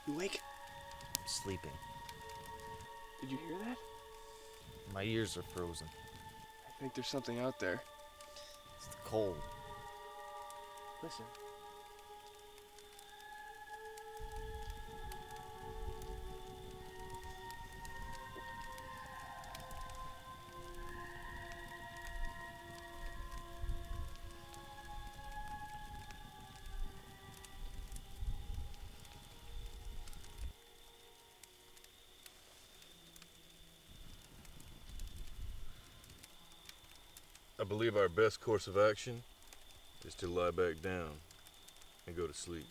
You awake? I'm sleeping. Did you hear that? My ears are frozen. I think there's something out there. It's the cold. Listen. I believe our best course of action is to lie back down and go to sleep.